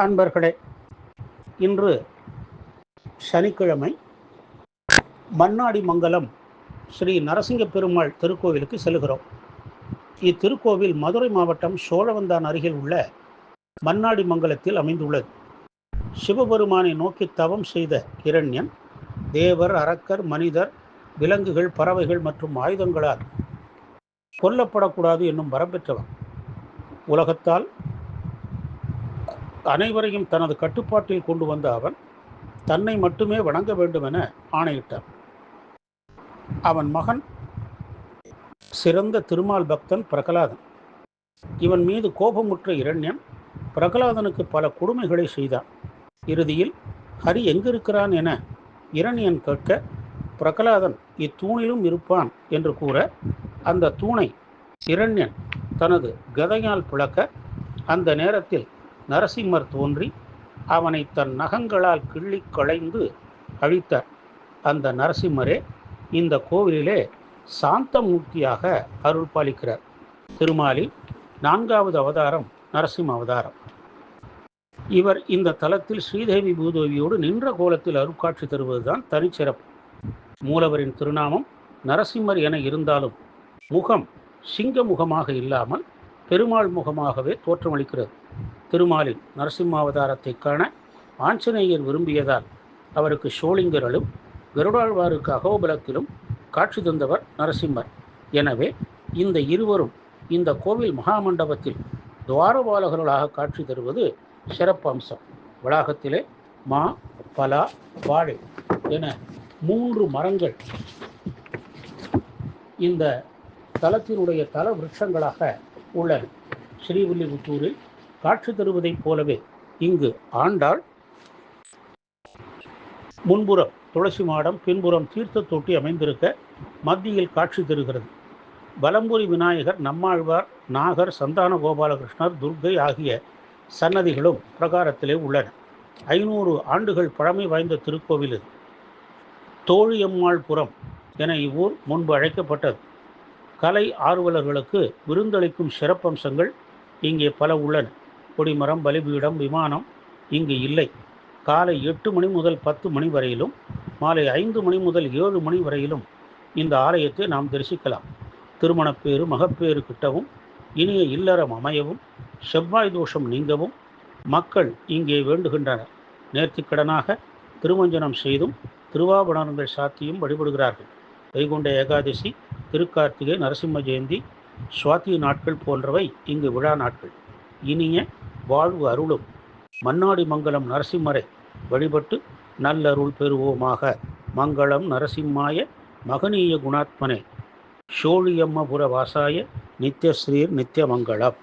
அன்பர்களே, இன்று சனிக்கிழமை மன்னாடி மங்கலம் ஸ்ரீ நரசிங்க பெருமாள் திருக்கோவிலுக்கு செல்கிறோம். இத்திருக்கோவில் மதுரை மாவட்டம் சோழவந்தான் அருகில் உள்ள மன்னாடி மங்கலத்தில் அமைந்துள்ளது. சிவபெருமானை நோக்கி தவம் செய்த இரண்யன் தேவர், அரக்கர், மனிதர், விலங்குகள், பறவைகள் மற்றும் ஆயுதங்களால் கொல்லப்படக்கூடாது என்னும் வரம் பெற்றவன். உலகத்தால் அனைவரையும் தனது கட்டுப்பாட்டில் கொண்டு வந்த அவன் தன்னை மட்டுமே வணங்க வேண்டும் என ஆணையிட்டான். அவன் மகன் சிறந்த திருமால் பக்தன் பிரகலாதன். இவன் மீது கோபமுற்ற இரண்யன் பிரகலாதனுக்கு பல கொடுமைகளை செய்தான். இறுதியில் ஹரி எங்கிருக்கிறான் என இரண்யன் கேட்க, பிரகலாதன் இத்தூணிலும் இருப்பான் என்று கூற, அந்த தூணை இரண்யன் தனது கதையால் பிளக்க, அந்த நேரத்தில் நரசிம்மர் தோன்றி அவனை தன் நகங்களால் கிள்ளி களைந்து அழித்தார். அந்த நரசிம்மரே இந்த கோவிலிலே சாந்தமூர்த்தியாக அருள் பாலிக்கிறார். திருமாலில் 4வது அவதாரம் நரசிம்ம அவதாரம். இவர் இந்த தலத்தில் ஸ்ரீதேவி பூதேவியோடு நின்ற கோலத்தில் அருட்காட்சி தருவதுதான் தனிச்சிறப்பு. மூலவரின் திருநாமம் நரசிம்மர் என இருந்தாலும் முகம் சிங்க முகமாக இல்லாமல் பெருமாள் முகமாகவே தோற்றமளிக்கிறது. திருமாலின் நரசிம்மாவதாரத்தை காண ஆஞ்சநேயர் விரும்பியதால் அவருக்கு ஷோலிங்கரிலும் கருடாழ்வாருக்கு அகோபலத்திலும் காட்சி தந்தவர் நரசிம்மர். எனவே இந்த இருவரும் இந்த கோவில் மகாமண்டபத்தில் துவாரபாலகர்களாக காட்சி தருவது சிறப்பு அம்சம். வளாகத்திலே மா, பலா, வாழை என 3 மரங்கள் இந்த தலத்தினுடைய தல விருட்சங்களாக உள்ளன. ஸ்ரீவில்லிபுத்தூரில் காட்சி தருவதைப் போலவே இங்கு ஆண்டாள் முன்புறம் துளசி மாடம், பின்புறம் தீர்த்த தொட்டி அமைந்திருக்க மத்தியில் காட்சி தருகிறது. வலம்புரி விநாயகர், நம்மாழ்வார், நாகர், சந்தான கோபாலகிருஷ்ணர், துர்க்கை ஆகிய சன்னதிகளும் பிரகாரத்திலே உள்ளன. 500 ஆண்டுகள் பழமை வாய்ந்த திருக்கோவில் இது. தோழியம்மாள்புரம் என இவ்வூர் முன்பு அழைக்கப்பட்டது. கலை ஆர்வலர்களுக்கு விருந்தளிக்கும் சிறப்பம்சங்கள் இங்கே பல உள்ளன. கொடிமரம், பலிபீடம், விமானம் இங்கு இல்லை. காலை 8 மணி முதல் 10 மணி வரையிலும், மாலை 5 மணி முதல் 7 மணி வரையிலும் இந்த ஆலயத்தை நாம் தரிசிக்கலாம். திருமணப்பேறு, மகப்பேறு கிட்டவும், இனிய இல்லறம் அமையவும், செவ்வாய் தோஷம் நீங்கவும் மக்கள் இங்கே வேண்டுகின்றனர். நேர்த்திக்கடனாக திருமஞ்சனம் செய்தும் திருவாபரணங்கள் சாத்தியும் வழிபடுகிறார்கள். வைகுண்ட ஏகாதசி, திருக்கார்த்திகை, நரசிம்ம ஜெயந்தி, சுவாதி நாட்கள் போன்றவை இங்கு விழா நாட்கள். இனிய வாழ்வு அருளும் மன்னாடி மங்கலம் நரசிம்மரை வழிபட்டு நல்லருள் பெறுவோமாக. மங்களம் நரசிம்மாய மகனீய குணாத்மனே, ஷோழியம்மபுர வாசாய நித்யஸ்ரீர் நித்யமங்கலம்.